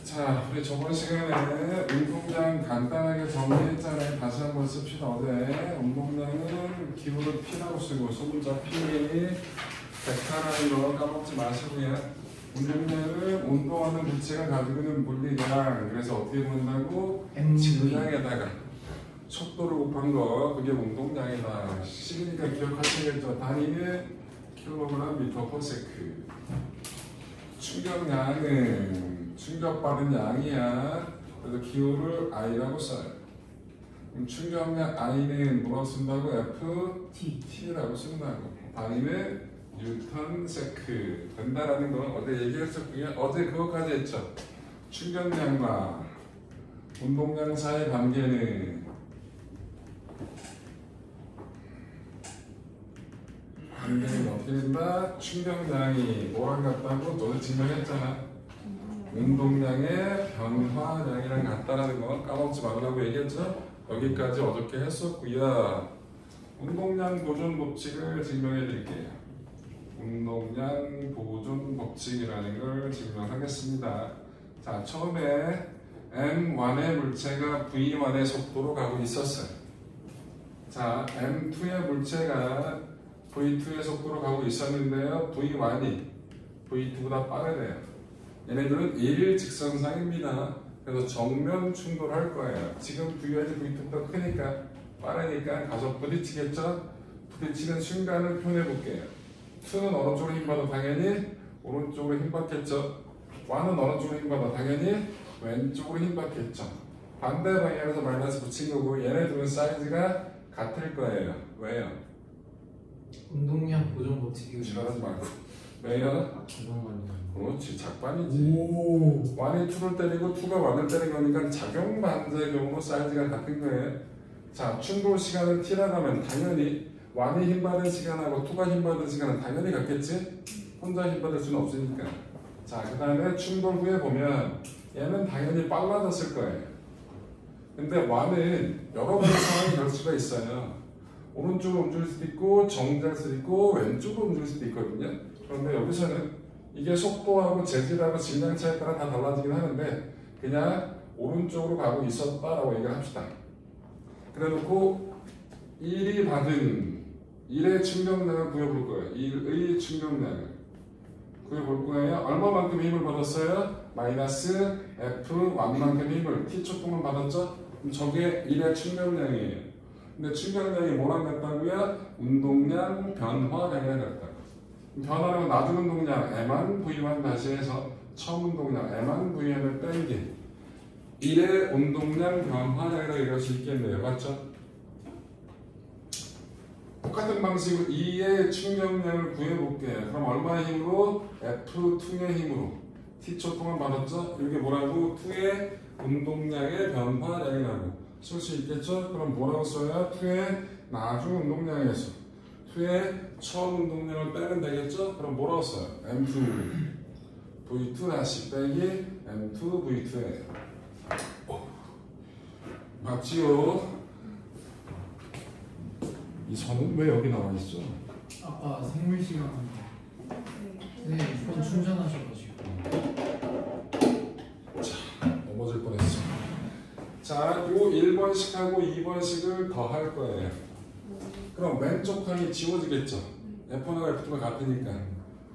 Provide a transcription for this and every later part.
자, 우리 저번 시간에 운동량 간단하게 정리했잖아요. 다시 한번 씁시다. 어제 운동량은 기울을 P라고 쓰고 소문자 P, 벡터라는 거 까먹지 마시고요. 운동량은 운동하는 물체가 가지고 있는 물리량, 그래서 어떻게 본다고? 질량에다가 속도를 곱한 거, 그게 운동량이다. 식이니까 기억하시겠죠? 단위는 킬로그램 미터 퍼 세크. 충격량은 충격받은 양이야. 그래서 기호를 I라고 써요. 그럼 충격량 I는 뭐라고 쓴다고? FT라고 쓴다고. 단위는 뉴턴 세크. 된다라는 건 어제 얘기했었고요. 어제 그것까지 했죠. 충격량과 운동량 사이의 관계는 어떻게 된다? 충격량이 뭐랑 같다고 너도 증명했잖아. 운동량의 변화량이랑 같다라는 거 까먹지 말라고 얘기했죠? 여기까지 어저께 했었고요. 운동량 보존 법칙을 증명해 드릴게요. 운동량 보존 법칙이라는 걸 증명하겠습니다. 자, 처음에 M1의 물체가 V1의 속도로 가고 있었어요. 자, M2의 물체가 V2의 속도로 가고 있었는데요. V1이 V2보다 빠르대요. 얘네들은 일직선상입니다. 그래서 정면 충돌할 거예요. 지금 V1이 V2보다 크니까 빠르니까 가서 부딪히겠죠? 부딪히는 순간을 표현해 볼게요. 2는 어느 쪽으로 힘받아? 당연히 오른쪽으로 힘받겠죠? 1은 어느 쪽으로 힘받아? 당연히 왼쪽으로 힘받겠죠? 반대 방향에서 마이너스 붙인 거고 얘네들은 사이즈가 같을 거예요. 왜요? 운동량 보존 법칙이 지랄하지 말고. 왜요? 작용만요. 그렇지, 작반이지. 1이 2를 때리고 2가 1을 때린 거니까 작용 반작용으로 사이즈가 같은 거예요. 자, 충돌 시간을 T라고 하면 당연히 1이 힘받은 시간하고 2가 힘받은 시간은 당연히 같겠지? 혼자 힘받을 수는 없으니까. 자, 그 다음에 충돌 후에 보면 얘는 당연히 빨라졌을 거예요. 근데 1은 여러 가지 상황이 될 수가 있어요. 오른쪽으로 움직일 수도 있고 정지할 수도 있고 왼쪽으로 움직일 수도 있거든요. 그런데 여기서는 이게 속도하고 재질하고 질량 차에 따라 다 달라지긴 하는데 그냥 오른쪽으로 가고 있었다라고 얘기를 합시다. 그래놓고 1이 받은 1의 충격량을 구해볼 거예요. 1의 충격량을 구해볼 거예요. 얼마만큼 힘을 받았어요? 마이너스 F1만큼 힘을 T초 동안 받았죠? 그럼 저게 1의 충격량이에요. 근데 충격량이 뭐랑 같다고요? 운동량 변화량이랑 같다고. 변화량은 낮은 운동량 M만 V1 다시 해서 처음 운동량 M만 V1을 빼기 1의 운동량 변화량이라고 얘기할 수 있겠네요. 맞죠? 똑같은 방식으로 2의 충격량을 구해볼게요. 그럼 얼마의 힘으로? F2의 힘으로 T초 동안 받았죠? 이게 뭐라고? 2의 운동량의 변화량이라고 쓸 수 있겠죠? 그럼 뭐라고 써야? 2의 나중 운동량에서 2의 처음 운동량을 빼면 되겠죠? 그럼 뭐라고 써요? M2 V2 다시 빼기 M2 V2예요. 맞지요? 이 선은 왜 여기 나와 있어? 아까 생물 시간 네, 폰 충전하셔가지고. 자, 넘어질 뻔했어. 자, 요 1번씩하고 2번씩을 더 할 거예요. 그럼 왼쪽 항이 지워지겠죠? F1과 F2가 같으니까.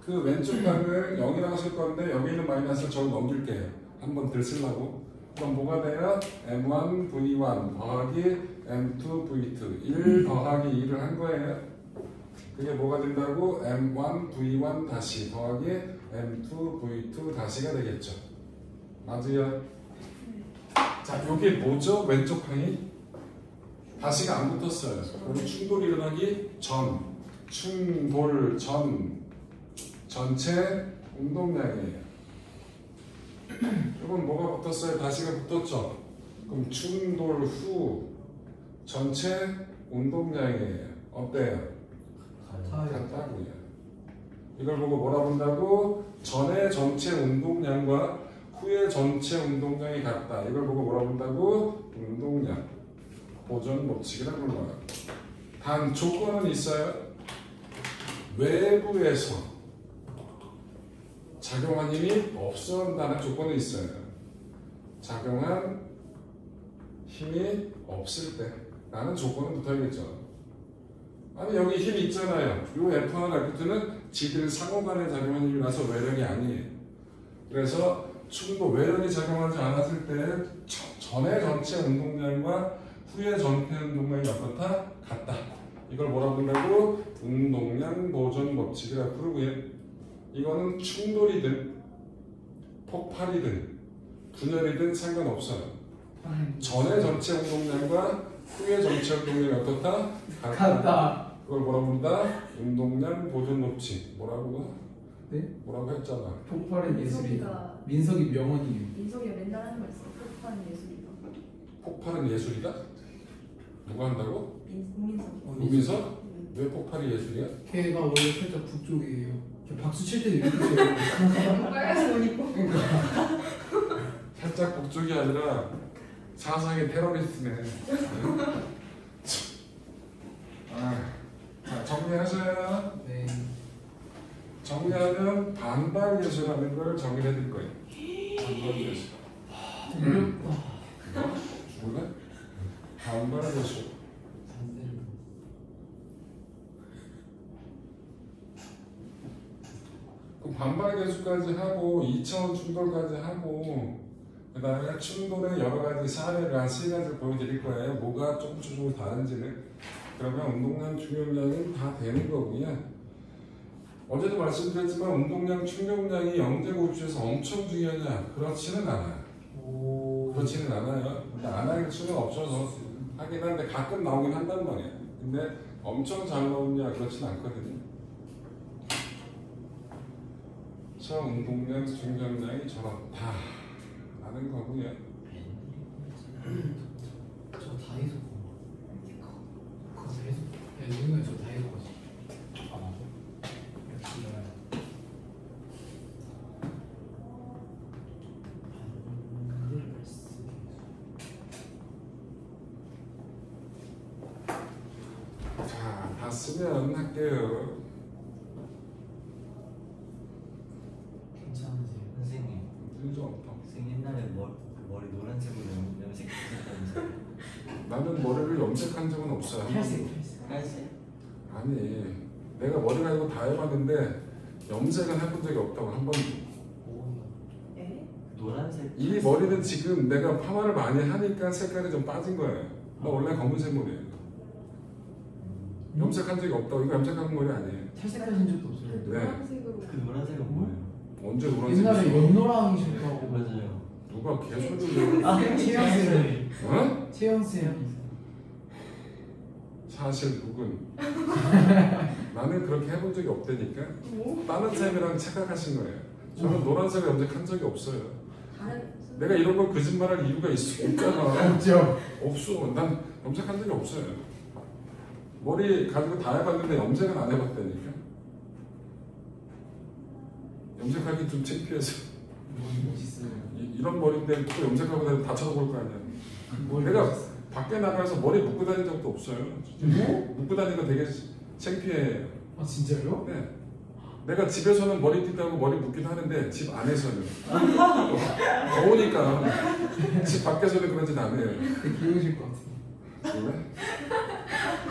그 왼쪽 항을 0이라고 쓸 건데 여기 있는 마이너스를 저를 넘길게요. 한번 들 쓰려고. 그럼 뭐가 돼요? M1 V1 더하기 M2 V2 1 더하기 2를 한 거예요. 그게 뭐가 된다고? M1 V1 다시 더하기 M2 V2 다시가 되겠죠. 맞아요? 자, 요게 뭐죠? 왼쪽 항이? 다시가 안 붙었어요. 우리 충돌이 일어나기 전, 충돌 전, 전체 운동량이에요. 이건 뭐가 붙었어요? 다시가 붙었죠? 그럼 충돌 후 전체 운동량이에요. 어때요? 같다고요. 이걸 보고 뭐라 본다고? 전의 전체 운동량과 후의 전체 운동량이 같다. 이걸 보고 뭐라 본다고? 운동량 보존 법칙이라고 불러요. 단 조건은 있어요. 외부에서 작용한 힘이 없어진다는 조건이 있어요. 작용한 힘이 없을 때 라는 조건은 붙어야겠죠. 아니 여기 힘이 있잖아요. 이 F1, F2는 지들 상호간에 작용한 힘이라서 외력이 아니에요. 그래서 충도 외력이 작용하지 않았을 때 전의 전체 운동량과 후의 전체 운동량이 어떻다? 같다. 이걸 뭐라 부른다고? 운동량 보존 법칙이라 부르고요. 이거는 충돌이든 폭발이든 분열이든 상관없어요. 전의 전체 운동량과 후의 전체 운동량이 어떻다? 같다. 그걸 뭐라 부른다? 운동량 보존 법칙. 뭐라고? 네? 뭐라고 했잖아. 폭발은 예술이다. 민석이가 민석이 명언이에요. 민석이가 맨날 하는 거 있어. 폭발은 예술이다. 폭발은 예술이다? 누가 한다고? 민석이. 우민석? 왜 폭발이 예술이야? 걔가 원래 살짝 북쪽이에요. 걔 박수 칠 때도 이렇게 쳐요. 빨간색 옷 입고. 살짝 북쪽이 아니라 사상의 테러리스트네. 자, 정리하셔야. 네. 정리하면 반발 예술이라는 걸 정의해 드릴 거예요. 반발 예술. 어렵다. 몰라? 반발 예술. 그 반발 예술까지 하고 2차원 충돌까지 하고 그 다음에 충돌의 여러 가지 사례를 한 3가지를 보여드릴 거예요. 뭐가 조금 다른지는. 그러면 운동량, 충격량은 다 되는 거고요. 어제도 말씀드렸지만 운동량, 충격량이 영재고입시에서 엄청 중요하냐? 그렇지는 않아요. 그렇지는 않아요. 근데 안 할 수는 없어서 하긴 한데 가끔 나오긴 한단 말이에요. 근데 엄청 잘 나오냐? 그렇지는 않거든요. 저 운동량, 충격량이 저렇다 라는 거고요. 저 다이소 그거 다이소. 야 이거는 저 다이소 거지. 아 맞아? 자, 다 쓰면 할게요. 괜찮으세요? 선생님, 문제 없다. 선생님 옛날에 머리 노란색으로 염색했다면서요? 나는 머리를 염색한 적은 없어요. 탈색. 빨색? 아니, 내가 머리가 이거 다 해봤는데 염색은 해본 적이 없다고 한 번도. 에? 노란색? 이 머리는 지금 내가 파마를 많이 하니까 색깔이 좀 빠진 거예요. 나 원래 검은색 머리예요. 염색한 적이 없다고. 이거 염색한 머리 아니에요. 탈색하신 적도 없어요. 노란색으로. 그 노란색은 뭐예요? 언제 노란색? 옛날에 연노랑이셨다고. 맞아요. 누가 개소리를? 채영 쌤. 어? 채영 쌤. 사실 누군? 나는 그렇게 해본 적이 없다니까. 다른 쌤이랑 착각하신 거예요. 저는 노란색을 염색한 적이 없어요. 다른 내가 이런 걸 거짓말할 이유가 없잖아. 없죠. 없어. 난 염색한 적이 없어요. 머리 가지고 다 해봤는데 염색은 안 해봤다니까. 염색하기 좀 창피해서. 멋있어요. 이런 머리인데 또 염색하고 다니면 다 쳐다볼 거 아니야. 내가 밖에 나가서 머리 묶고 다닌 적도 없어요. 묶고 다니는 거 되게 창피해. 아 진짜요? 네. 내가 집에서는 머리띠도 하고 머리 묶기도 하는데 집 안에서는 더우니까 집 밖에서는 그런 짓 안 해요. 되게 귀여우실 것 같아요. 왜?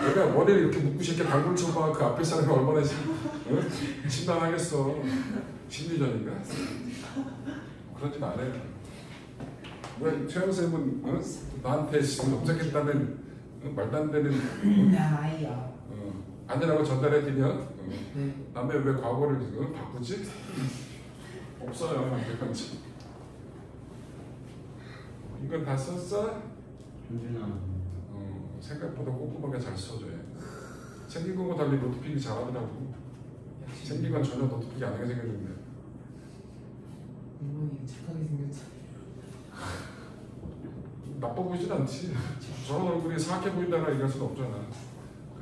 내가 머리를 이렇게 묶고 싶게 방울 쳐봐. 그 앞에 사람이 얼마나 심란하겠어. 심리전인가? 그런 짓 안 해요. 왜 최영 쌤은 나한테 지금 염색했다는 말도 안 되는 나야. 아니라고 전달해드리면 네. 남의 왜 과거를 바꾸지? 없어요. 그런 거. 이건 다 썼어? 현준아. 생각보다 꼼꼼하게 잘 써줘요. 생긴 거고 달리 노트픽이 잘하더라고. 생긴 건 전혀 노트픽이 안 하게 생겼는데. 이번이 착하게 생겼잖아요. 나빠 보이진 않지. 저런 얼굴이 사악해 보인다고 얘기할 수는 없잖아.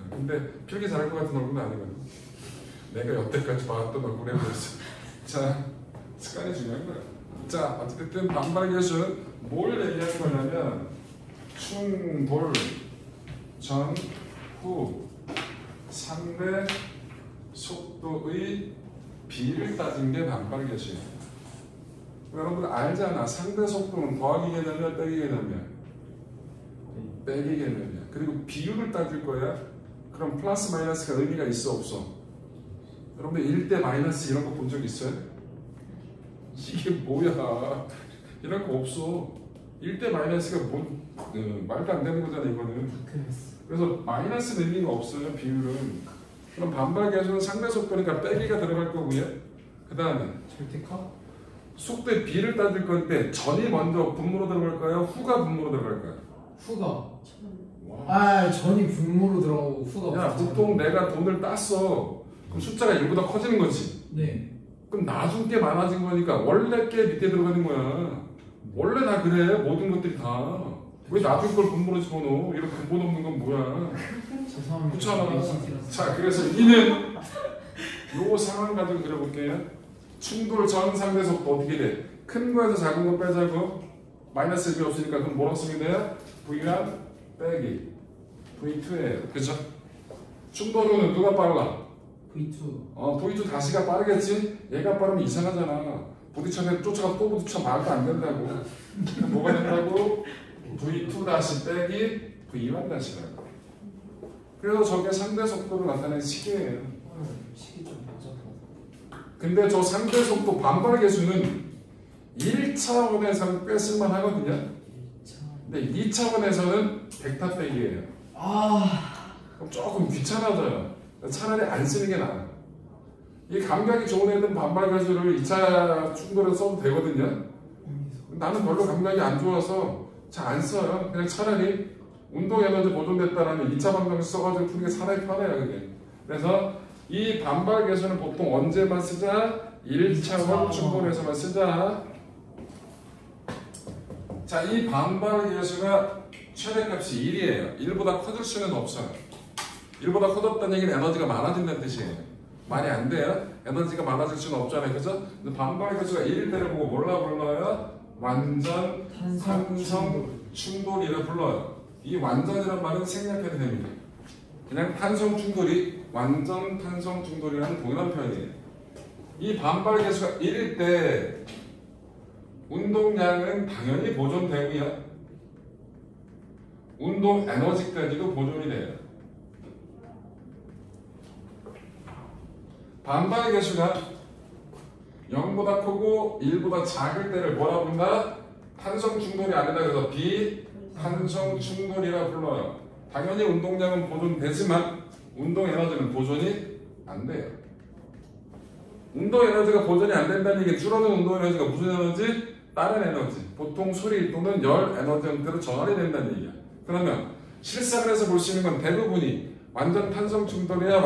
근데 필기 잘할 것 같은 얼굴은 아니거든. 내가 여태까지 봐왔던 얼굴에 보였어. 자, 습관이 중요한 거야. 자, 어쨌든 반발 계수는 뭘 얘기하는 거냐면 충돌, 전, 후, 상대, 속도의 비를 따진 게 반발 계수예요. 여러분 알잖아. 상대 속도는 더하기 개념이야, 빼기 개념이야? 빼기 개념이야. 그리고 비율을 따질 거야. 그럼 플러스 마이너스가 의미가 있어 없어? 여러분들 1대 마이너스 이런 거 본 적 있어요? 이게 뭐야? 이런 거 없어. 1대 마이너스가 말도 안 되는 거잖아 이거는. 그래서 마이너스 의미가 없어요 비율은. 그럼 반발 계수는 상대 속도니까 빼기가 들어갈 거고요. 그 다음에 절대값? 속도의 비를 따질 건데 전이 먼저 분모로 들어갈까요? 후가 분모로 들어갈까요? 후가. 와. 전이 분모로 들어가고 후가. 야 보통 내가 돈을 땄어. 그럼 숫자가 1보다 커지는 거지. 네. 그럼 나중 게 많아진 거니까 원래 게 밑에 들어가는 거야. 원래 다 그래 모든 것들이 다. 왜 나중 걸 분모로 집어넣어? 이런 근본 없는 건 뭐야? 죄송합니다. 그렇잖아. 자 그래서 이는 요 상황 가지고 그려볼게요. 충돌 전 상대 속도 어떻게 돼? 큰 거에서 작은 거 빼자고. 마이너스 의미 없으니까 그럼 뭐라고 쓰면 돼요? V1 빼기 V2예요. 그죠? 충돌은 누가 빨라? V2. V2 다시가 빠르겠지? 얘가 빠르면 이상하잖아. 부딪혀서 쫓아가 또 부딪혀 말도 안 된다고. 뭐가 된다고? V2 다시 빼기 V1 다시라고. 그래서 저게 상대 속도를 나타내는 식이에요. 식이 좀 복잡하다. 근데 저 상대 속도 반발 계수는 1차원에서는 꽤 쓸만 하거든요. 근데 2차원에서는 벡터 빼기예요. 그럼 조금 귀찮아져요. 차라리 안 쓰는 게 나아요. 이 감각이 좋은 애들은 반발 계수를 2차 충돌에 써도 되거든요. 나는 별로 감각이 안 좋아서 잘 안 써요. 그냥 차라리 운동 에너지 보존됐다라는 2차 방정식 써가지고 푸는 게 차라리 편해요. 그게. 그래서 이 반발 계수는 보통 언제만 쓰자? 1차원 충돌에서만 쓰자. 자, 이 반발 계수가 최대값이 1이에요. 1보다 커질 수는 없어요. 1보다 커졌다는 얘기는 에너지가 많아진다는 뜻이에요. 말이 안 돼요. 에너지가 많아질 수는 없잖아요. 그래서 반발 계수가 1일 때를 보고 뭐라 불러요? 완전 탄성 충돌이라 불러요. 이 완전이란 말은 생략해도 됩니다. 그냥 탄성 충돌이 완전 탄성 충돌이라는 동일한 표현이에요. 이 반발 계수가 1일 때 운동량은 당연히 보존되고요. 운동 에너지까지도 보존이 돼요. 반발 계수가 0보다 크고 1보다 작을 때를 뭐라 부른다? 탄성 충돌이 아니다. 그래서 비탄성 충돌이라 불러요. 당연히 운동량은 보존되지만 운동 에너지는 보존이 안 돼요. 운동 에너지가 보존이 안 된다는 얘기는 줄어든 운동 에너지가 무슨 에너지? 다른 에너지. 보통 소리 또는 열 에너지 형태로 전환이 된다는 얘기야. 그러면 실생활에서 볼 수 있는 건 대부분이 완전 탄성 충돌이야,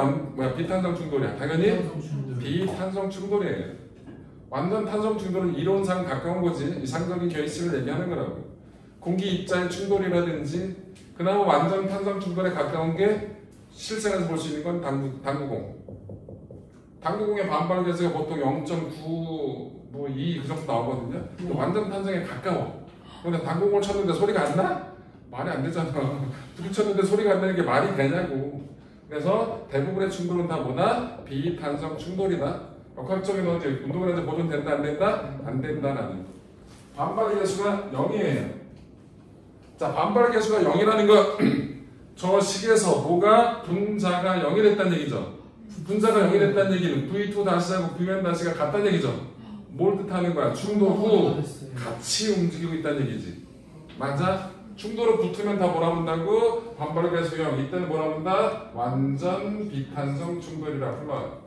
비탄성 충돌이야. 당연히 비탄성 충돌이에요. 완전 탄성 충돌은 이론상 가까운 거지. 이상적인 결실을 얘기하는 거라고. 공기 입자의 충돌이라든지 그나마 완전 탄성 충돌에 가까운 게 실생활에서 볼 수 있는 건 당구공. 당구공의 반발 계수가 보통 0.9, 2 그 정도 나오거든요. 완전 탄성에 가까워. 근데 당구공을 쳤는데 소리가 안 나? 말이 안 되잖아. 부딪혔는데 소리가 안 나는 게 말이 되냐고. 그래서 대부분의 충돌은 다 뭐다? 비탄성 충돌이다. 역학적인 에너지, 운동 에너지 보존된다 안 된다? 안 된다라는. 반발 계수가 0이에요. 자, 반발 계수가 0이라는 거 저 식에서 뭐가 분자가 0이 됐다는 얘기죠. 분자가 0이 됐다는 얘기는 V2 다시하고 V1 다시가 같다는 얘기죠. 뭘 뜻하는 거야? 충돌 후 같이 움직이고 있다는 얘기지. 맞아? 충돌을 붙으면 다 뭐라 본다고? 반발 계수 0. 이때는 뭐라 본다? 완전 비탄성 충돌이라 불러요.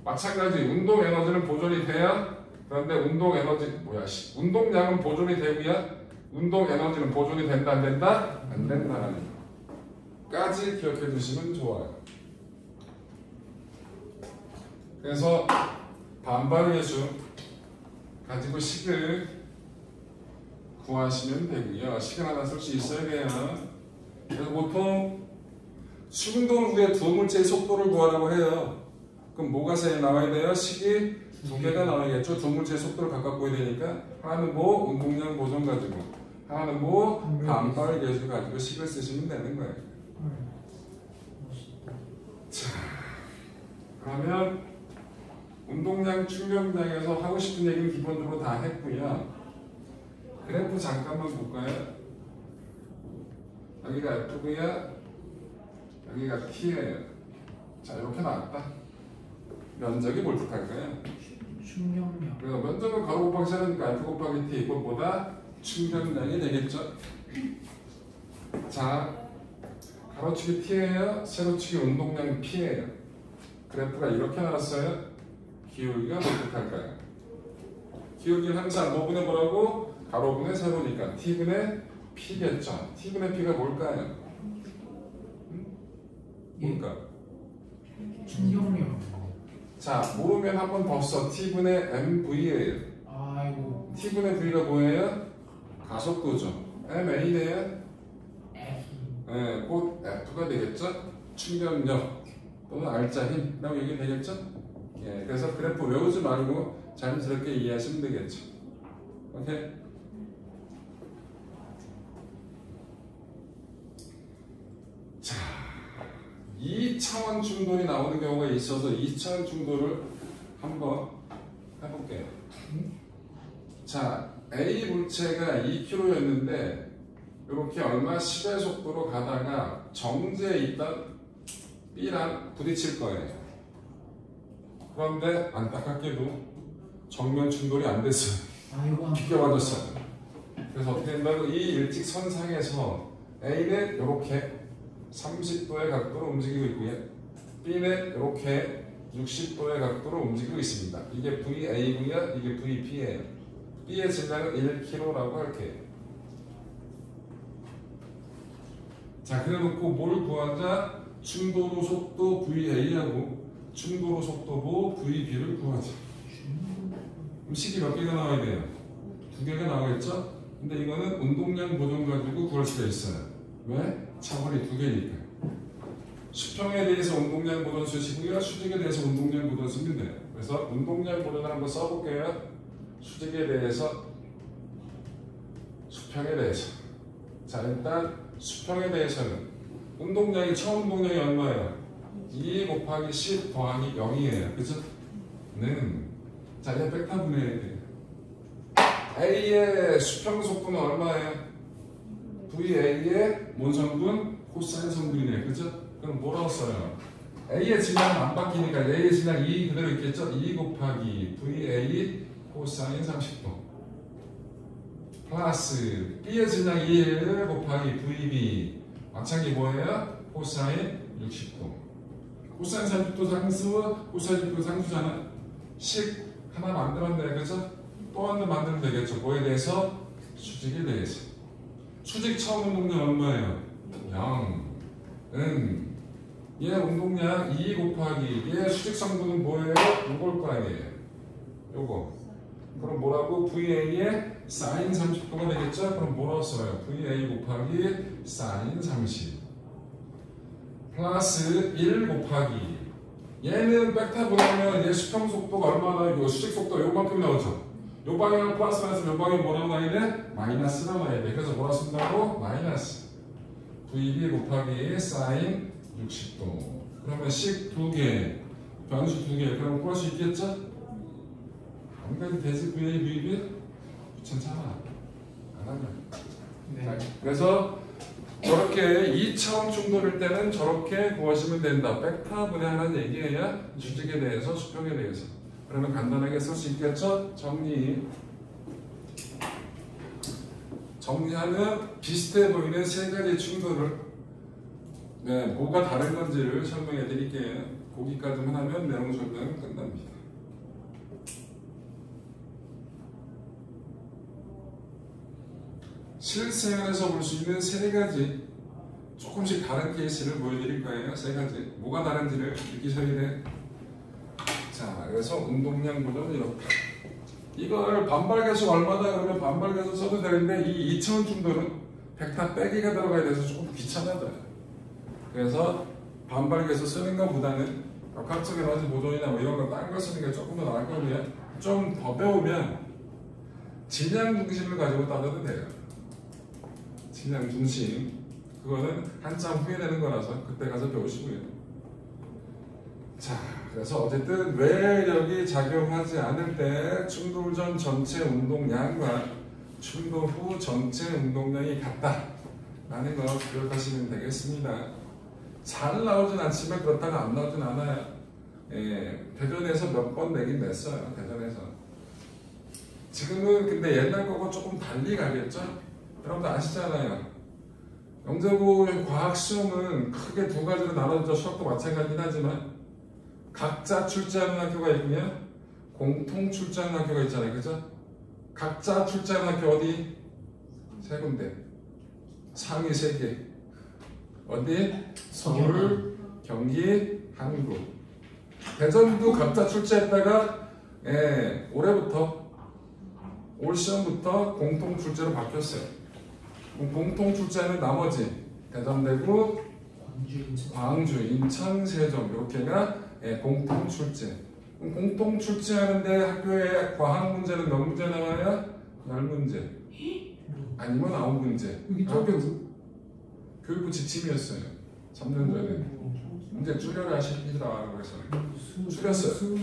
마찬가지 운동 에너지는 보존이 돼야. 그런데 운동 에너지 운동량은 보존이 되고요. 운동 에너지는 보존이 된다 안 된다? 안 된다라는 까지 기억해 두시면 좋아요. 그래서 반발 계수 가지고 식을 구하시면 되고요. 식을 하나 쓸 수 있어야 돼요. 그래서 보통 충돌 후에 두 물체의 속도를 구하라고 해요. 그럼 뭐가 세 나와야 돼요? 식이 두 개가 나와야겠죠. 두 물체의 속도를 각각 구해야 되니까 하나는 뭐 운동량 보존 가지고 하나는 뭐 반발 계수 가지고 식을 쓰시면 되는 거예요. 자, 그러면 운동량, 충격량에서 하고 싶은 얘기는 기본적으로 다 했고요. 그래프 잠깐만 볼까요? 여기가 F고요. 여기가 T예요. 자, 이렇게 나왔다. 면적이 뭘 뜻할까요? 충격력. 그래서 면적은 가로 곱하기 세로니까 F 곱하기 T 이것보다 충격량이 되겠죠. 자, 가로축이 T예요. 세로축이 운동량 P예요. 그래프가 이렇게 나왔어요. 기울기가 뭘 뜻할까요? 기울기는 항상 뭐분의 뭐라고? 가로분의 세로니까 T분의 P겠죠. T분의 P가 뭘까요? 뭘까? 충격력. 자, 모르면 한번 더 써. T분의 MV예요. 아이고. T분의 V가 뭐예요? 가속도죠. MA네요. F. 네, 곧 F가 되겠죠? 충격력 또는 알짜 힘이라고 얘기 되겠죠? 예, 그래서 그래프 외우지 말고 자연스럽게 이해하시면 되겠죠. 오케이? 자, 2차원 충돌이 나오는 경우가 있어서 2차원 충돌을 한번 해볼게요. 자, A 물체가 2km였는데 이렇게 얼마 10의 속도로 가다가 정지에 있던 B랑 부딪힐 거예요. 그런데 안타깝게도 정면 충돌이 안 됐어요. 아이고. 비껴맞았어요. 그래서 어떻게 된다고? 이 일직선상에서 A는 이렇게 30도의 각도로 움직이고 있고요. B는 이렇게 60도의 각도로 움직이고 있습니다. 이게 VA고요. 이게 VB예요. B의 질량은 1kg라고 할게요. 자, 그래놓고 뭘 구하자? 충돌 후 속도 VA하고 충돌 후 속도보 VB를 구하자. 그럼 식이 몇 개가 나와야 돼요? 2개가 나오겠죠? 근데 이거는 운동량 보존 가지고 구할 수가 있어요. 왜? 차원이 2개니까. 수평에 대해서 운동량 보존 쓰시고요. 수직에 대해서 운동량 보존 쓰면 돼요. 그래서 운동량 보존을 한번 써볼게요. 수직에 대해서, 수평에 대해서. 자, 일단 수평에 대해서는 운동량이 처음 운동량이 얼마예요? 2 곱하기 10 더하기 0이에요. 그죠? 는 자, 이제 벡터 분해해야 돼요. A의 수평 속도는 얼마예요? VA의 뭔 성분? 코사인 성분이네요. 그죠? 그럼 뭐라고 써요? A의 질량은 안 바뀌니까 A의 질량 2 그대로 있겠죠? 2 곱하기 VA 코사인 30도 플러스 B의 질량 1 곱하기 VB 마찬가지 뭐예요? 코사인 60도. 코사인 30도 상수, 코사인 60도 상수잖아. 식 하나 만들었네. 그죠? 또 하나 만들면 되겠죠. 뭐에 대해서? 수직에 대해서. 수직 처음 운동량 얼마예요? 0. 얘 운동량 2 곱하기 얘 수직 성분은 뭐예요? 요걸 거 아니에요. 요거. 그럼 뭐라고? VA의 사인 30도가 되겠죠? 그럼 뭐라고 써요? VA 곱하기 사인 30 플러스 1 곱하기 얘는 벡터 보내면 얘 수평 속도가 얼마나 요 수직 속도 요만큼 나오죠? 요 방향은 플러스 나서 요 방향 뭐라고 나야 돼? 마이너스라고 나야 돼. 그래서 뭐라 쓴다고? 마이너스 VB 곱하기 사인 60도 그러면 식 2개 변수 2개 그럼 구할 수 있겠죠? 아무래도 되지 VA, VB? 귀찮잖아. 안 하면. 네. 그래서 저렇게 2차원 충돌일 때는 저렇게 구하시면 된다. 벡터 분해하는 얘기예요. 수직에 대해서, 수평에 대해서. 그러면 간단하게 쓸 수 있겠죠? 정리하는 비슷해 보이는 세 가지 충돌을 네, 뭐가 다른 건지를 설명해 드릴게요. 거기까지만 하면 내용 설명은 끝납니다. 실생활에서 볼 수 있는 세 가지 조금씩 다른 케이스를 보여드릴 거예요. 세 가지 뭐가 다른지를 느끼셔야 돼. 자, 그래서 운동량 보존은 이렇다. 이걸 반발계수 얼마다 그러면 반발계수 써도 되는데 이 2차원 충돌은 벡터 빼기가 들어가야 돼서 조금 귀찮아져요. 그래서 반발계수 쓰는 것보다는 각각 에너지 보존이나 뭐 이런 거 딴 거 쓰는 게 조금 더 나을 거고요. 좀 더 배우면 질량 중심을 가지고 따져도 돼요. 질량 중심 그거는 한참 후에 되는 거라서 그때 가서 배우시고요. 자, 그래서 어쨌든 외력이 작용하지 않을 때 충돌 전 전체 운동량과 충돌 후 전체 운동량이 같다 라는 거 기억하시면 되겠습니다. 잘 나오진 않지만 그렇다가 안 나오진 않아요. 대전에서 몇 번 내긴 냈어요. 대전에서. 지금은 근데 옛날 거고 조금 달리 가겠죠? 여러분들 아시잖아요. 영재고 과학 시험은 크게 두 가지로 나눠져. 수학도 마찬가지긴 하지만 각자 출제하는 학교가 있고요, 공통 출제하는 학교가 있잖아요. 그죠? 각자 출제하는 학교 어디? 세 군데. 상위 세 개. 어디? 서울, 경기, 한국. 대전도 각자 출제했다가 올해부터 올 시험부터 공통 출제로 바뀌었어요. 공통 출제는 나머지 대전대구, 광주, 인천, 세종 이렇게가 공통 출제. 공통 출제하는데 학교에 과학 문제는 몇 문제 나와요? 10문제 아니면 9문제. 교육부 지침이었어요. 3년 전에. 문제 줄여라 시키더라 그래서 줄였어요.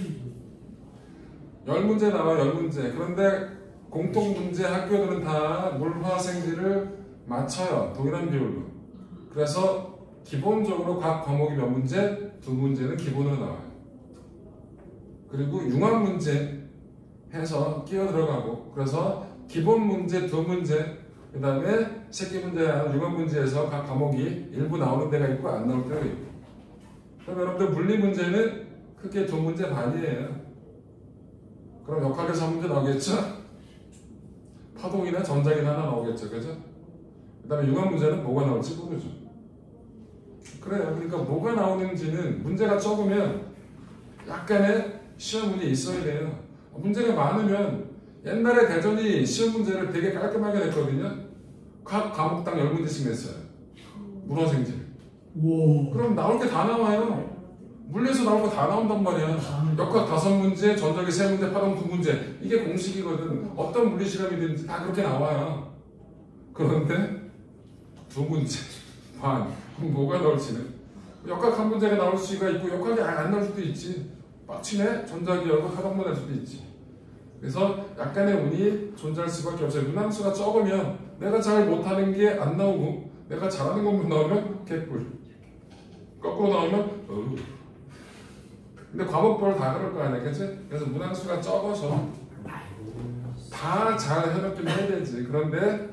10문제 나와 10문제. 그런데 공통 문제 학교들은 다 물화생지를 맞춰요. 동일한 비율로. 그래서 기본적으로 각 과목이 몇 문제? 2문제는 기본으로 나와요. 그리고 융합 문제 해서 끼어 들어가고, 그래서 기본 문제 2문제, 그 다음에 새끼 문제, 융합 문제에서 각 과목이 일부 나오는 데가 있고 안 나올 때가 있고. 그럼 여러분들 물리 문제는 크게 2문제 반이에요. 그럼 역학에서 1문제 나오겠죠? 파동이나 전자기나 하나 나오겠죠. 그죠? 그 다음에 융합 문제는 뭐가 나올지 모르죠. 그래요. 그러니까 뭐가 나오는지는 문제가 적으면 약간의 시험 문제 있어야 돼요. 문제가 많으면 옛날에 대전이 시험 문제를 되게 깔끔하게 냈거든요. 각 과목당 10문제씩 냈어요. 물화생지. 그럼 나올 게 다 나와요. 물리에서 나올 거 다 나온단 말이야. 역학 5문제, 전자기 3문제, 파동 2문제. 이게 공식이거든. 어떤 물리 시간이든지 다 그렇게 나와요. 그런데 2문제 반. 그럼 뭐가 나올지는. 역학 1문제가 나올 수가 있고 역학이 안 나올 수도 있지. 빡치네? 전자기하고 파동만 날 수도 있지. 그래서 약간의 운이 존재할 수밖에 없어요. 문항수가 적으면 내가 잘 못하는 게 안 나오고 내가 잘하는 것만 나오면 개꿀. 거꾸로 나오면 근데 과목별 다 그럴 거 아니야, 그치? 그래서 문항수가 적어서 다 잘 해놓긴 해야 되지. 그런데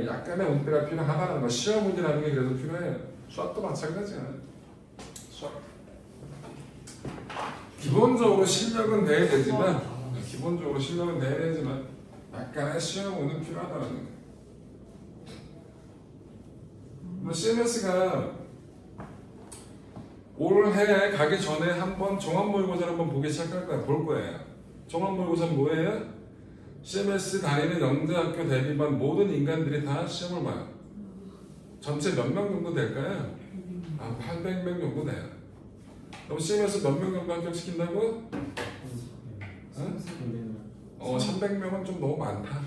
약간의 운때가 필요하다는 거. 시험 문제라는 게 그래서 필요해요. 수학도 마찬가지야. 수학 기본적으로 실력은 돼야 되지만 약간의 시험 운은 필요하다는 거예요. CMS가 올해 가기 전에 한번 종합모의고사를 한번 보기 시작할 거예요. 볼 거예요. 종합모의고사는 뭐예요? CMS 다니는 영재학교 대비반 모든 인간들이 다 시험을 봐요. 전체 몇 명 정도 될까요? 800명 정도 돼요. 그럼 CMS 몇 명 정도 합격시킨다고? 300명은 좀 너무 많다.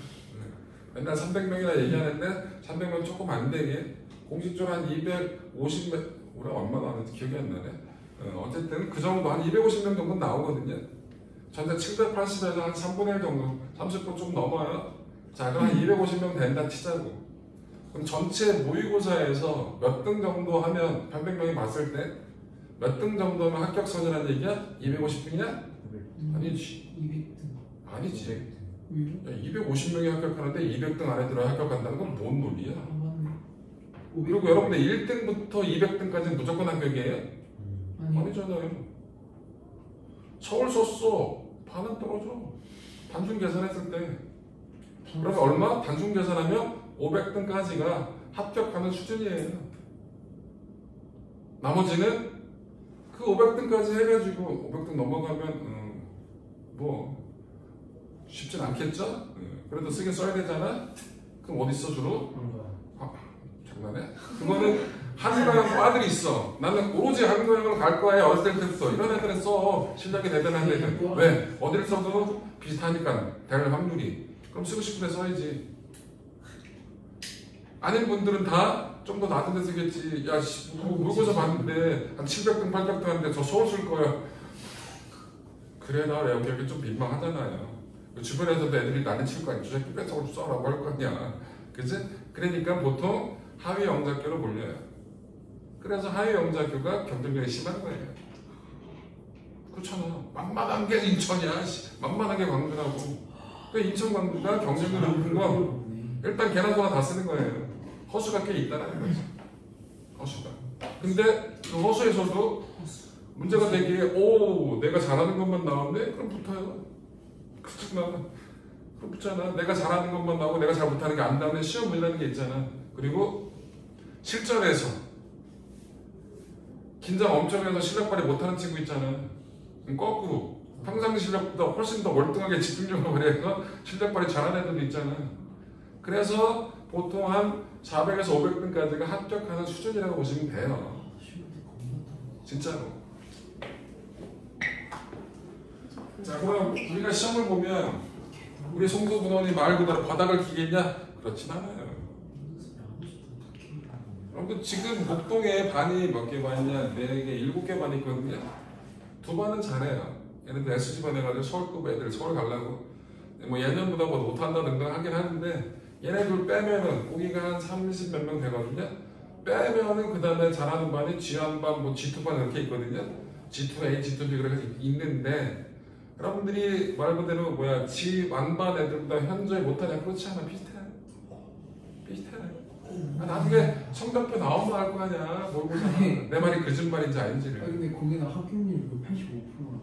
맨날 300명이나 얘기하는데 300명 조금 안 되게 공식적으로 한 250명, 올해 얼마 나왔는지 기억이 안 나네. 어쨌든 그 정도 한 250명 정도 나오거든요. 전체 780에서 한 3분의 1 정도, 30분 좀 넘어요. 자, 그럼 한 250명 된다 치자고. 그럼 전체 모의고사에서 몇 등 정도 하면 800명이 봤을 때 몇 등 정도 하면 합격선이라는 얘기야? 250등이냐? 아니지. 200등. 아니지. 왜요? 250명이 합격하는데 200등 안에 들어 합격한다는 건 뭔 논리야? 맞네. 그리고 여러분들 1등부터 200등까지는 무조건 합격이에요? 아니잖아요. 서울 썼어. 반은 떨어져. 단순 계산했을 때. 그러면 얼마? 단순 계산하면 500등까지가 합격하는 수준이에요. 나머지는 그 500등까지 해가지고 500등 넘어가면 뭐 쉽진 않겠죠? 그래도 쓰긴 써야 되잖아? 그럼 어디 써 주로? 장난해? 그거는 한국어형 과들이 있어. 나는 오로지 한국어형으로 갈 거야. 어렸을 때부터 이런 애들은 써. 실력이 대단한 애들. 왜? 어디를 써도 비슷하니까 될 확률이. 그럼 쓰고 싶은 데 써야지. 아닌 분들은 다 좀 더 낮은 데 쓰겠지. 야, 모의고사 봤는데 한 700등, 800등 하는데 저 서울 쓸 거야. 그래 나 외우기 좀 민망하잖아요. 주변에서도 애들이 난리 칠 거 아니야. 저 새끼 뺏어고 써라고 할 거 아니야. 그치? 그러니까 보통 하위 영작교로 몰려요. 그래서 하위 영작교가 경쟁력이 심한 거예요. 그렇잖아. 만만한 게 인천이야. 만만한 게 광주라고. 그 인천 광주가 경쟁력 높은 거 일단 개나 소나 다 쓰는 거예요. 허수가 꽤 있다는 거지. 허수가. 근데 그 허수에서도 문제가 되기에 오 내가 잘하는 것만 나왔네? 그럼 붙어요. 그렇잖아. 그럼 붙잖아. 내가 잘하는 것만 나오고 내가 잘 못하는 게 안 나오는 시험 문제라는 게 있잖아. 그리고 실전에서 긴장 엄청 해서 실력 발휘 못하는 친구 있잖아. 거꾸로 평상시 실력보다 훨씬 더 월등하게 집중력을 발휘해서 실력 발휘 잘하는 애들도 있잖아. 그래서 보통 한 400에서 500등까지가 합격하는 수준이라고 보시면 돼요. 진짜로. 자, 그럼 우리가 시험을 보면 우리 송도군원이 말 그대로 바닥을 기겠냐? 그렇진 않아요. 여러분 지금 목동에 반이 몇 개 반이냐? 4개, 7개 반이 있거든요. 2반은 잘해요. 얘네들 SG반 해가지고 서울급 애들 서울 가려고 뭐 예년보다 뭐 못한다 등등 하긴 하는데 얘네들 빼면은 거기가 한 30 몇 명 되거든요. 빼면은 그 다음에 잘하는 반이 G1반, 뭐 G2반 이렇게 있거든요. G2A, G2B 그렇게 있는데 여러분들이 말 그대로 뭐야 G1반 애들보다 현저히 못하냐? 그렇지 않아. 비슷해. 나중에 성적표 나오면 알 거 아니야. 뭘 보잖아. 내 말이 거짓말인지 아닌지를. 근데 거기는 합격률이 85%라고.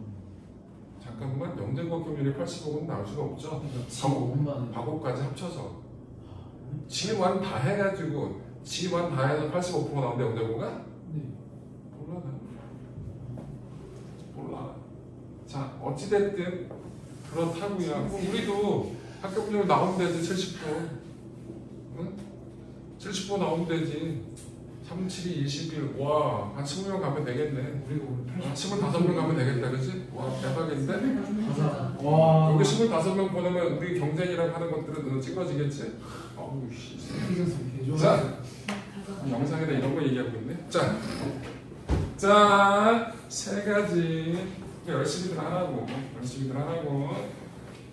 잠깐만 영재고 합격률이 85는 나올 수가 없죠. 지금 과거까지 합쳐서 G1 다 해가지고 G1 다 해서 85% 나오는데 영재고가? 네. 몰라. 자 어찌됐든 그렇다고요. 우리도 합격률 나오면 되지 70%. 응? 70% 나오면 되지. 3, 7, 2, 21. 와, 한 20명 가면 되겠네. 우리가 오늘 25명 가면 되겠다, 그치? 와, 대박인데? 와. 여기 25명 보내면 우리 경쟁이라고 하는 것들은 눈에 찍어지겠지? 어우, 씨. 자, 영상에다 이런 거 얘기하고 있네. 자, 3가지. 열심히들 하라고.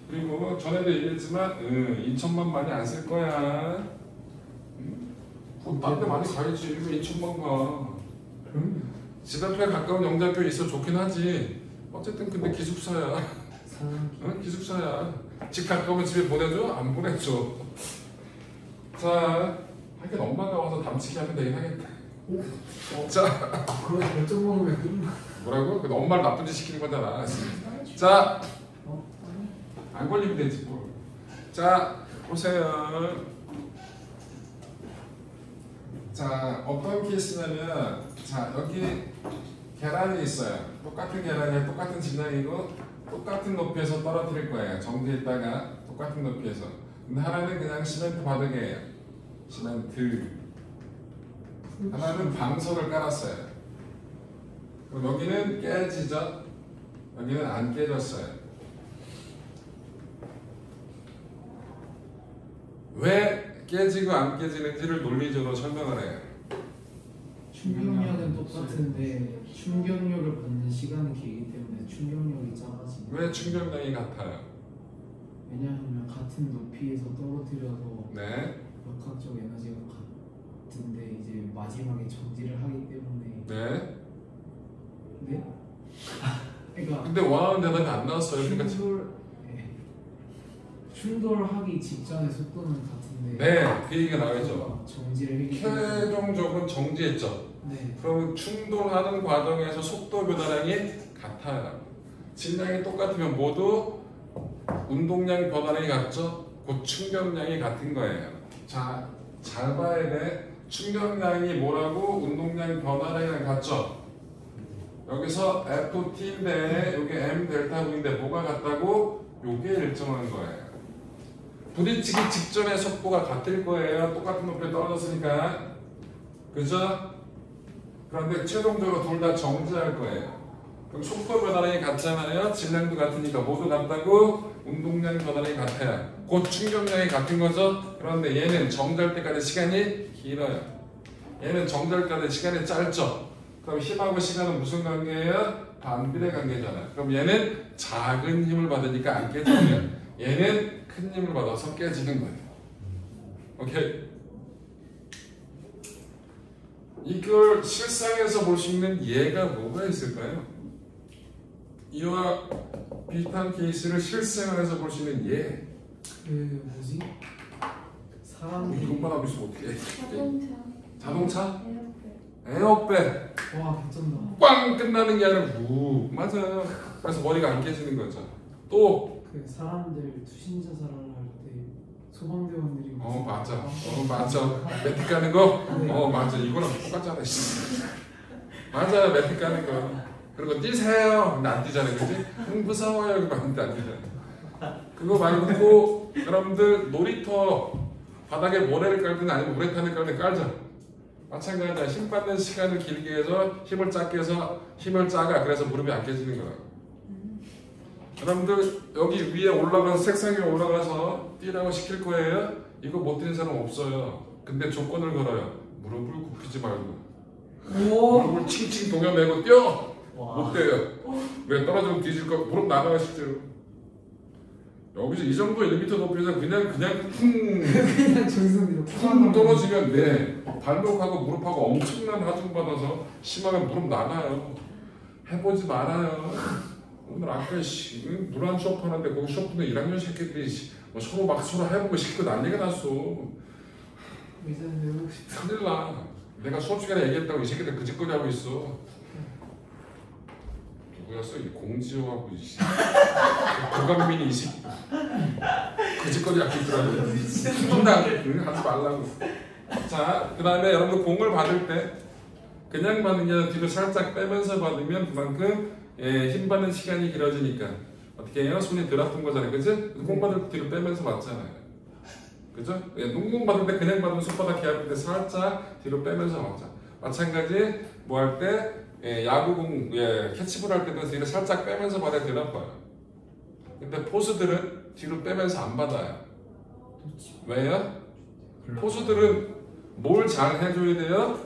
그리고 전에도 얘기했지만, 인천만 많이 안 쓸 거야. 딴 데 많이 가야지. 왜 인천만 가? 집 앞에 가까운 영장교 있어 좋긴 하지. 어쨌든 근데 기숙사야. 응? 기숙사야. 집 가까우면 집에 보내줘? 안 보내줘. 자, 하긴 엄마가 와서 담치기 하면 되긴 하겠다. 자, 그럼 결정 먹으면 끝나. 뭐라고? 그 엄마를 나쁜 짓 시키는 거잖아. 자, 안 걸리면 되지 뭐. 자, 보세요. 자, 어떤 케이스냐면, 자, 여기 계란이 있어요. 똑같은 계란이 똑같은 질량이고 똑같은 높이에서 떨어뜨릴 거예요. 정지했다가 똑같은 높이에서. 근데 하나는 그냥 시멘트 바닥이에요. 시멘트. 하나는 방석을 깔았어요. 그럼 여기는 깨지죠? 여기는 안 깨졌어요. 왜 깨지고 안 깨지는지를 논리적으로 설명을 해요. 충격력은 똑같은데 충격력을 받는 시간은 길기 때문에 충격력이 작아지고. 왜 충격량이 같아요? 왜냐하면 같은 높이에서 떨어뜨려서 네. 역학적 에너지가 같은데 이제 마지막에 정지를 하기 때문에. 네. 네? 그러니까 근데 원하는 대답이 안 나왔어요. 그러니까 충돌하기 직전의 속도는 같은데. 네, 그 얘기가 나와있죠. 정지를 했기 때문에. 최종적으로 정지했죠. 네. 그럼 충돌하는 과정에서 속도 변화량이 같아요. 질량이 똑같으면 모두 운동량 변화량이 같죠? 그 충격량이 같은 거예요. 자, 잘 봐야 돼. 충격량이 뭐라고? 운동량 변화량이 같죠? 여기서 FT인데 여기 M 델타 V인데 뭐가 같다고? 요게 일정한 거예요. 부딪히기 직전에 속도가 같을 거예요. 똑같은 높이에 떨어졌으니까. 그죠? 그런데 최종적으로 둘 다 정지할 거예요. 그럼 속도 변화량이 같잖아요. 질량도 같으니까 모두 같다고 운동량 변화량이 같아요. 곧 충격량이 같은 거죠. 그런데 얘는 정지할 때까지 시간이 길어요. 얘는 정지할 때까지 시간이 짧죠. 그럼 힘하고 시간은 무슨 관계예요? 반비례 관계잖아. 그럼 얘는 작은 힘을 받으니까 안 깨지면 얘는 큰 힘을 받아서 깨지는 거예요. 오케이. 이걸 실상에서 볼 수 있는 예가 뭐가 있을까요? 이와 비슷한 케이스를 실생활에서 볼 수 있는 예. 그 뭐지? 사람들이 이것만 하고 있으면 어떻게 해? 자동차. 자동차? 에어백. 와 개쩐다. 꽝 끝나는 게 아니라 우. 맞아요. 그래서 머리가 안 깨지는 거죠. 또 그 사람들 투신 자살을 할 때 소방대원들이 맞아. 맞아. 매틱 가는 거? 네. 맞아. 이거랑 똑같잖아. 씨. 맞아. 매틱 가는 거. 그리고 뛰세요. 근데 안 뛰잖아. 그지? 무서워요. 그러면 안 뛰잖아. 그거 말고 여러분들 놀이터 바닥에 모래를 깔든 아니면 우레탄을 깔든 깔자. 마찬가지야. 힘 받는 시간을 길게 해서 힘을 작게 해서 힘을 작아. 그래서 무릎이 안 깨지는 거야. 여러분들 여기 위에 올라가서 색상 위에 올라가서 뛰라고 시킬 거예요. 이거 못 뛰는 사람 없어요. 근데 조건을 걸어요. 무릎을 굽히지 말고 무릎을 칭칭 동여매고 뛰어. 못 뛰어요. 왜 떨어지면 뒤질 거. 무릎 나가요 실제로. 여기서 이 정도 1m 높이에서 그냥 그냥 정성으로 쿵 떨어지면 내 발목하고 무릎하고 엄청난 하중 받아서 심하면 무릎 나가요. 해보지 말아요. 오늘 아까 물안 수업하는데 거기 수업하는 1학년 새끼들이 뭐 서로 막 해보고 싶고 난리가 났어. 의사는 배우고 싶다. 큰일 나. 내가 수업 시간에 얘기했다고 이 새끼들 그 짓거리 하고 있어. 누구였어? 이 공지호하고 고강민이 이 새끼 그 짓거리 하고 있더라고. 혼나. 하지 말라고. 자, 그 다음에 여러분들 공을 받을 때 그냥 받는 게 아니라 뒤로 살짝 빼면서 받으면 그만큼 힘 받는 시간이 길어지니까 어떻게 해요? 손이 덜 아픈 거잖아요. 그치? 공 받을 때 뒤로 빼면서 받잖아요. 그죠? 농공 받을 때 그냥 받으면 손바닥 기압일 때 살짝 뒤로 빼면서 받자. 마찬가지 뭐 할 때 야구공 캐치볼 할 때도 뒤로 살짝 빼면서 받아야 덜 아파요. 근데 포수들은 뒤로 빼면서 안 받아요. 왜요? 포수들은 뭘 잘 해줘야 돼요?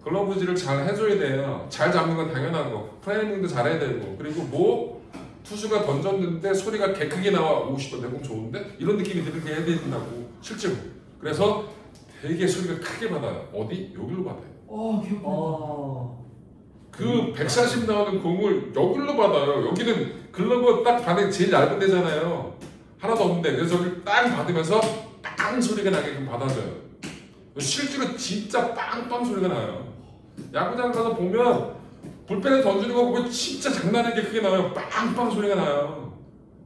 글러브질을 잘 해줘야 돼요. 잘 잡는 건 당연하고 프레이밍도 잘해야 되고 그리고 뭐 투수가 던졌는데 소리가 개 크게 나와. 오씨 내 공 좋은데? 이런 느낌이 들게 해야 된다고 실제로. 그래서 되게 소리가 크게 받아요. 어디? 여기로 받아요. 귀엽다. 그 140 나오는 공을 여기로 받아요. 여기는 글러브 딱 반에 제일 얇은 데잖아요. 하나도 없는데 그래서 저기 딱 받으면서 빵 소리가 나게끔 받아줘요. 실제로 진짜 빵빵 소리가 나요. 야구장 가서 보면 불펜에 던지는 거 보면 진짜 장난 아니게 크게 나와요. 빵빵 소리가 나요.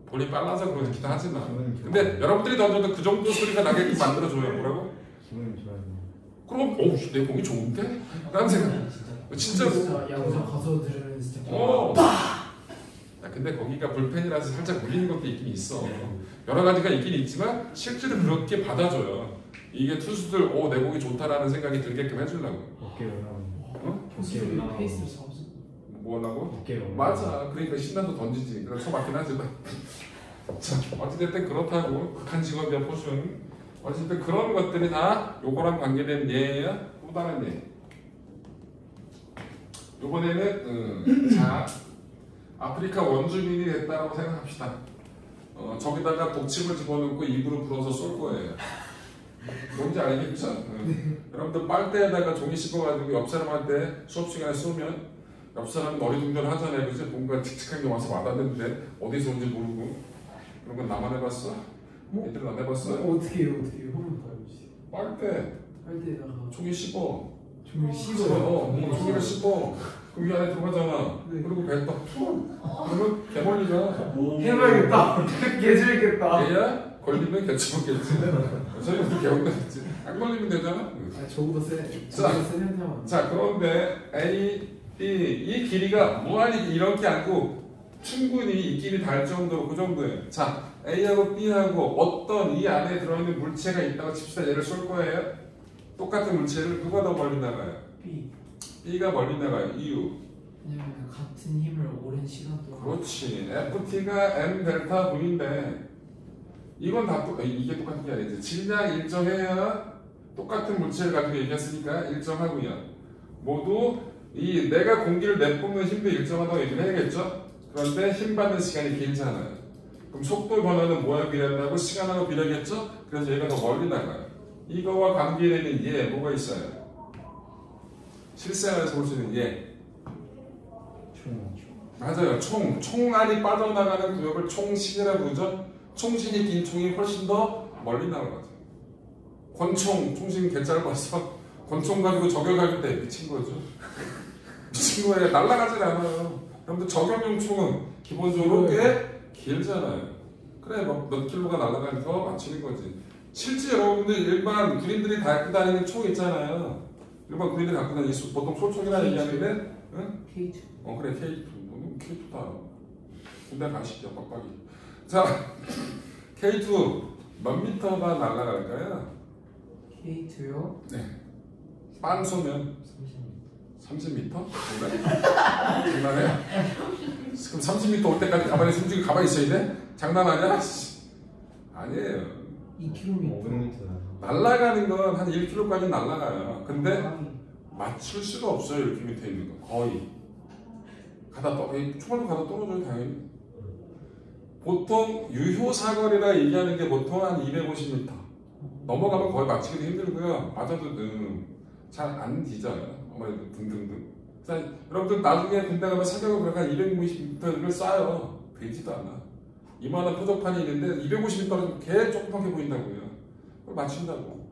볼이 빨라서 그렇긴 하지만 근데 여러분들이 던져도 그 정도 소리가 나게끔 만들어줘요. 뭐라고? 기분이 좋아요. 그럼 내 공이 좋은데? 라는 생각. 진짜로. 진짜 야구장 가서 들으면 진짜 야, 근데 거기가 불펜이라서 살짝 물리는 것도 있긴 있어. 여러 가지가 있긴 있지만 실제로 그렇게 받아줘요. 이게 투수들 내 공이 좋다라는 생각이 들게끔 해주려고. 어깨 올라오는. 포수들이 페이스를 잡았어. 뭐라고? 어깨 올라오는. 맞아. 그러니까 신나도 던지지. 그래서 맞긴 하지만. 자, 어찌됐든 그렇다고 극한 직업이야 포수는. 어쨌든 그런 것들이 다 요거랑 관계된 예야. 또 다른 예. 요번에는 자 아프리카 원주민이 됐다라고 생각합시다. 저기다가 독침을 집어넣고 입으로 불어서 쏠 거예요. 뭔지 알겠죠? 여러분들 빨대에다가 종이 씹어가지고 옆 사람한테 수업 시간에 쏘면 옆 사람은 어리둥절 하잖아요. 그치? 뭔가 칙칙한 게 와서 와닿는데 어디서 온지 모르고. 그런 건 나만 해봤어? 얘들은 안 해봤어? 어떻게 해요? 한번 더 해보시죠. 빨대에다가 종이 씹어. 종이를 씹어요. 종이를 씹어. 그럼 이 안에 들어가잖아. 네. 그리고 뱉어. 그러면 개멀리잖아. 해봐야겠다. 개재밌겠다. 얘야 걸리면 개치먹겠지. 저희 우리 개운다겠지. 안 걸리면 되잖아. 저보다 센 형태만. 자 그런데 A, B 이 길이가 무한히 이런 게 아니고 충분히 이 길이 닿을 정도로 그 정도예요. 자 A하고 B하고 어떤 이 안에 들어있는 물체가 있다고 칩시다. 얘를 쏠 거예요. 똑같은 물체를 누가 더 멀리 나가요? B. B가 멀리 나가요. 이유. 왜냐면 같은 힘을 오랜 시간 동안. 그렇지. FT가 M 델타 V인데 이건 다 이게 똑같은 게 아니지. 질량 일정해야 똑같은 물체를 가지고 얘기했으니까 일정하고요. 모두 이 내가 공기를 내뿜는 힘도 일정하다고 얘기를 해야겠죠? 그런데 힘 받는 시간이 길잖아요. 그럼 속도 변화는 뭐하고 비례한다고? 시간하고 비례겠죠? 그래서 얘가 더 멀리 나가요. 이거와 관계되는 얘 뭐가 있어요? 실생활에서 볼 수 있는 얘. 맞아요. 총알이 빠져나가는 구역을 총신이라고 부르죠. 총신이 긴 총이 훨씬 더 멀리 나가죠. 권총, 총신 개 짧아서 권총 가지고 저격할 때 미친 거죠. 미친 거예요. 날아가질 않아요. 여러분들 저격용 총은 기본적으로 꽤 길잖아요. 그래 몇 킬로가 날아가는 거 맞추는 거지. 실제 여러분들 일반 군인들이 갖고 다니는 총 있잖아요. 일반 군인들이 갖고 다니는 보통 소총이라 얘기하는데 응? K2. 그래 K2. 너는 K2다. 군대 가시죠 빡빡이. 자 K2 몇 미터가 날아갈까요? K2요? 네. 빵 쏘면 30m? 장난해? 그럼 30m 올 때까지 가만히 숨지고 가만히 있어야 돼? 장난 아니야? 아니에요. 2km. 500m. 날아가는 건 한 1km까지 날아가요. 근데 맞출 수가 없어요. 이렇게 밑에 있는 거 거의 총알도 가다 떨어져요. 당연히. 보통 유효 사거리라 얘기하는 게 보통 한 250m 넘어가면 거의 맞추기도 힘들고요. 맞아도 잘 안 뒤져요. 아무래도 등등등. 자, 여러분들 나중에 군대 가면 사격을 그러니까 250m를 쏴요. 되지도 않아. 이만한 표적판이 있는데 250m는 개 조그맣게 보인다고요. 그걸 맞춘다고.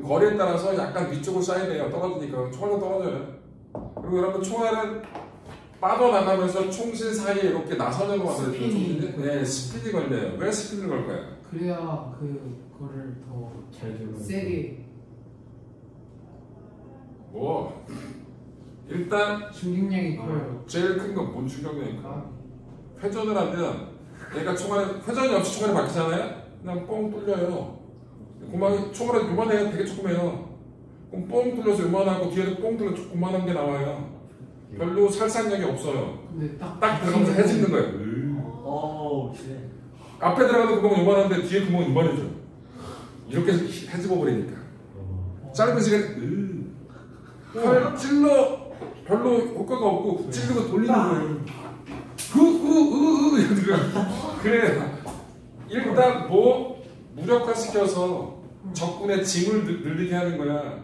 거리에 따라서 약간 위쪽을 쏴야 돼요. 떨어지니까 총알도 떨어져요. 그리고 여러분 총알은 빠져나가면서 총신 사이에 이렇게 나선으로 만들어요. 네, 스피드 걸려요. 왜 스피드를 걸까요? 그래야 그거를 더 잘 들어. 세게 뭐 일단 충격량이 커요. 제일 큰 건 뭔 충격이니까 회전을 하면 얘가 총알에 회전이 없이 총알이 박히잖아요. 그냥 뻥 뚫려요. 구멍이 총알은 요만해요. 되게 조그매요. 그럼 뻥 뚫려서 요만하고 뒤에도 뻥 뚫려 조그만한 게 나와요. 별로 살상력이 없어요. 근데 딱 들어가면서 해집는 거예요. 오, 쉣. 앞에 들어가는 구멍은 요만한데 뒤에 구멍은 요만해져. 이렇게 해집어 버리니까 짧은 시간에 팔 찔러 별로 효과가 없고 찔르고 돌리는 거예요. 그래 일단 뭐 무력화시켜서 적군의 짐을 늘리게 하는 거야.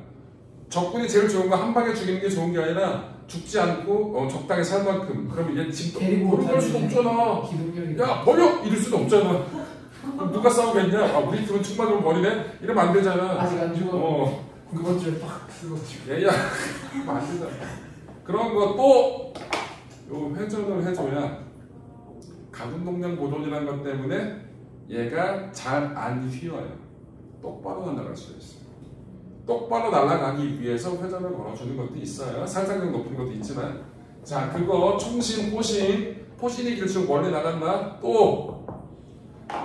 적군이 제일 좋은 거 한 방에 죽이는 게 좋은 게 아니라 죽지 않고 적당히 살 만큼. 그럼 이게 짐 버릴 수도 없잖아. 기동력이 야 버려! 이럴 수도 없잖아. 그럼 누가 싸우겠냐? 아 우리 팀은 총만으로 버리네? 이러면 안 되잖아. 아직 안 죽어. 그것줄 팍 쓰고 야 안 되잖아. 그런 거 또 요 회전을 해줘야 가군동량 보존이라는 것 때문에 얘가 잘 안 휘어요. 똑바로 날아갈 수 있어요. 똑바로 날아가기 위해서 회전을 걸어주는 것도 있어요. 살상력 높은 것도 있지만 자 그거 총신, 포신이 길수록 멀리 나간다. 또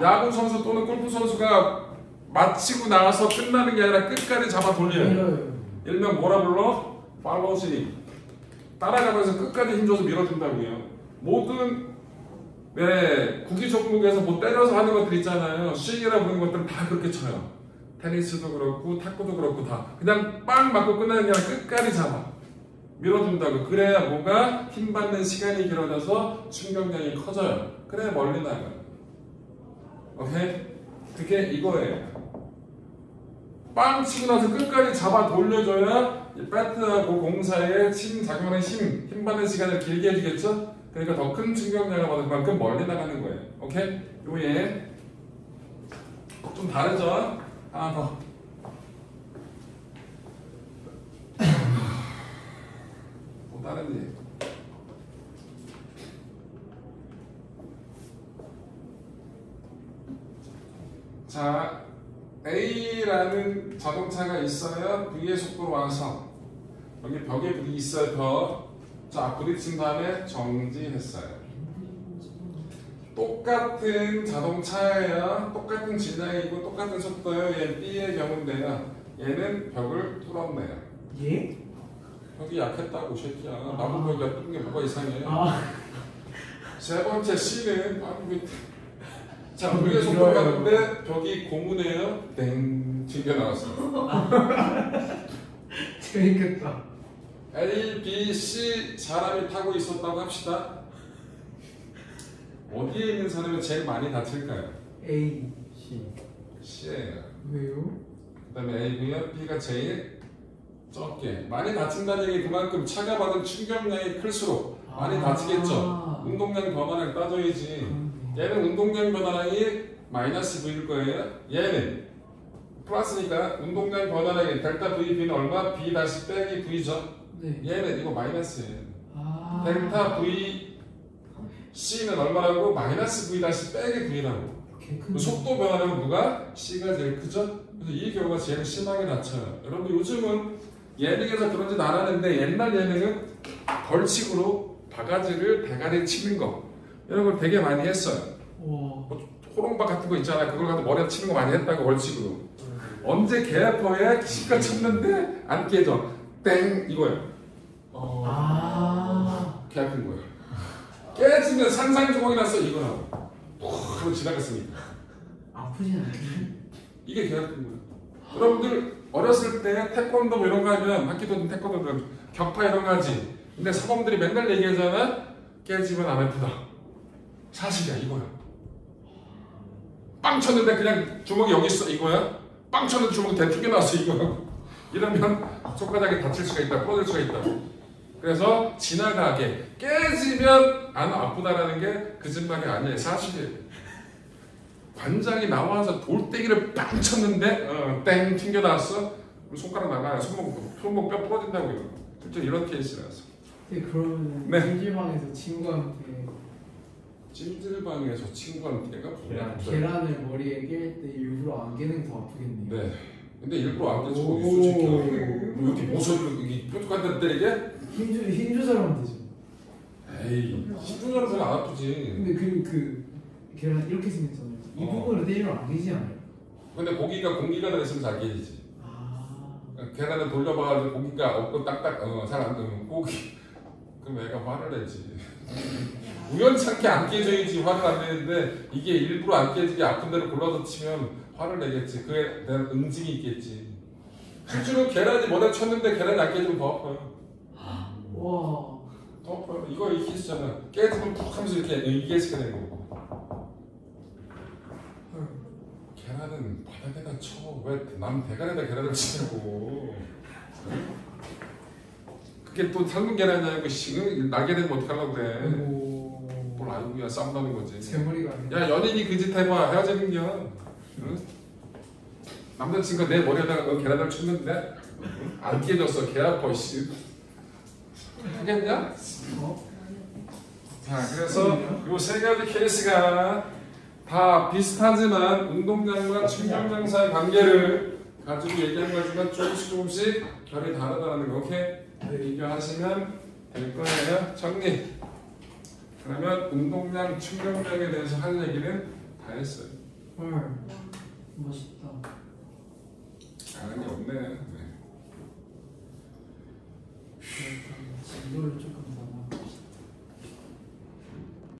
야구 선수 또는 골프 선수가 마치고 나서 끝나는 게 아니라 끝까지 잡아 돌려요. 일명 뭐라 불러? 팔로우스윙. 따라가면서 끝까지 힘줘서 밀어준다고요. 모든 구기 종목에서 뭐 때려서 하는 것들 있잖아요. 스윙이라 부르는 것들은 다 그렇게 쳐요. 테니스도 그렇고 탁구도 그렇고 다 그냥 빵 맞고 끝나는 게 아니라 끝까지 잡아 밀어준다고. 그래야 뭐가 힘받는 시간이 길어져서 충격량이 커져요. 그래야 멀리 나가요. 오케이? 그게 이거예요. 빵 치고 나서 끝까지 잡아 돌려줘야 이 배트하고 공 사이에 작용하는 힘받는 시간을 길게 해주겠죠? 그러니까 더 큰 충격량을 받을 만큼 멀리 나가는 거예요. 오케이? 요에 좀 다르죠? 하나 더. 뭐 다른지. 자, A라는 자동차가 있어요. V의 속도로 와서 여기 벽에 불이 있어요. 벽. 자, 부딪힌 다음에 정지했어요. 똑같은 자동차예요. 똑같은 질량이고 똑같은 속도예요. 얘 B의 경우인데요. 얘는 벽을 뚫었네요. 예? 벽이 약했다고 새끼야. 나무 벽이 뚫은 게 뭐가 이상해. 세 번째 C는 자, 우리가 속도가 갔는데 벽이 고무네요. 땡 튕겨 나왔어요. 재밌겠다. A, B, C 사람이 타고 있었다고 합시다. 어디에 있는 사람이 제일 많이 다칠까요? A. C. C예요. 왜요? 그 다음에 A고요. B가 제일 적게. 많이 다친다는 얘기 그만큼 차가 받은 충격량이 클수록 많이 다치겠죠. 운동량 변화량 따져야지. 얘는 운동량 변화량이 마이너스 V일 거예요. 얘는 플러스니까 운동량 변화량이 델타 VB는 얼마? B 다시 빼기 V죠. 네. 얘는 이거 마이너스예요. 아. 델타 V C는 얼마라고? 마이너스 V 다시 빼기 V라고. 개 속도 변화량은 누가? C가 제일 크죠? 그래서 이 경우가 제일 심하게 다쳐요. 여러분들 요즘은 예능에서 그런지 안 하는데 옛날 예능은 벌칙으로 바가지를 대가리에 치는 거 이런 걸 되게 많이 했어요. 와. 호롱박 같은 거 있잖아요. 그걸 가지고 머리에 치는 거 많이 했다고 벌칙으로. 언제 개아퍼에 치과 쳤는데 안 깨져. 땡 이거예요. 아. 개 아픈 거예요. 깨지면 산산조각이 났어 이거라고. 하고 지나갔으니까. 아프진 않겠네. 이게 개 아픈 거예요. 여러분들 어렸을 때 태권도 뭐 이런 거 하면 학기도든 태권도든 격파 이런 거 하지. 근데 사범들이 맨날 얘기하잖아. 깨지면 안 아프다. 사실이야 이거야. 빵 쳤는데 그냥 주먹이 여기 있어 이거야. 빵 쳤는데 주먹이 대충 나왔어 이거야. 이러면 손가락이 다칠 수가 있다. 부러질 수가 있다. 그래서 지나가게 깨지면 안 아프다라는 게 거짓말이 아니에요. 사실이에요. 관장이 나와서 돌덩이를 빵 쳤는데 땡 튕겨 나왔어. 손가락 나가요. 손목 뼈 부러진다고요. 실제 이런 케이스라서. 근데 그러면 네. 찜질방에서 친구한테 찜질방에서 친구한테가 뭐야? 계란을 머리에 깰 때 일부러 안 깨는 게 더 아프겠네요. 네. 근데 일부러 안 깨지고 오. 솔직히 여기 모서리 여기 뾰족한 데 때리게? 힘 조절하면 되죠. 에이 힘조절은 별로 안 아프지. 근데 그 계란 이렇게 생겼잖아요. 이 부분을 때리면 안 깨지지 않아요? 근데 고기가 공기가 들어있으면 잘 깨지지. 아. 계란을 돌려봐가지고 고기가 없고 딱딱 잘 안 되면 고기 그럼 애가 화를 내지. 우연찮게 안 깨져야지 화를 안 내는데 이게 일부러 안 깨지게 아픈 데를 골라서 치면 화를 내겠지. 그에 대한 응징이 있겠지. 실제로 계란이 머리에 쳤는데 계란이 안 깨지면 더 아파요. 와. 더 아파요. 이거 이 케이스잖아. 깨지면 푹 하면서 이렇게 이 케이스가 되는 거고. 계란은 바닥에다 쳐. 왜 남 대가리에다 계란을 치냐고. 그게 또 삶은 계란이냐고 나게 되면 어떡하려고 그래. 뭘 알고야 싸움나는 거지. 제 머리가 아니라. 야 연인이 그 짓 해봐. 헤어지는겨. 응? 남자친구가 내 머리에다가 계란을 쳤는데 안 깨졌어. 개 아파 씨. 하겠냐? 자 그래서 이 세 가지 케이스가 다 비슷하지만 운동량과 충격량 사이의 관계를 가지고 얘기한 거지만 조금씩 결이 다르다는 거. 오케이? 비교하시면 될 거예요. 정리. 그러면 운동량, 충격량에 대해서 할 얘기는 다 했어요. 헐. 멋있다. 아는 게 없네. 네. 진도를 조금 더.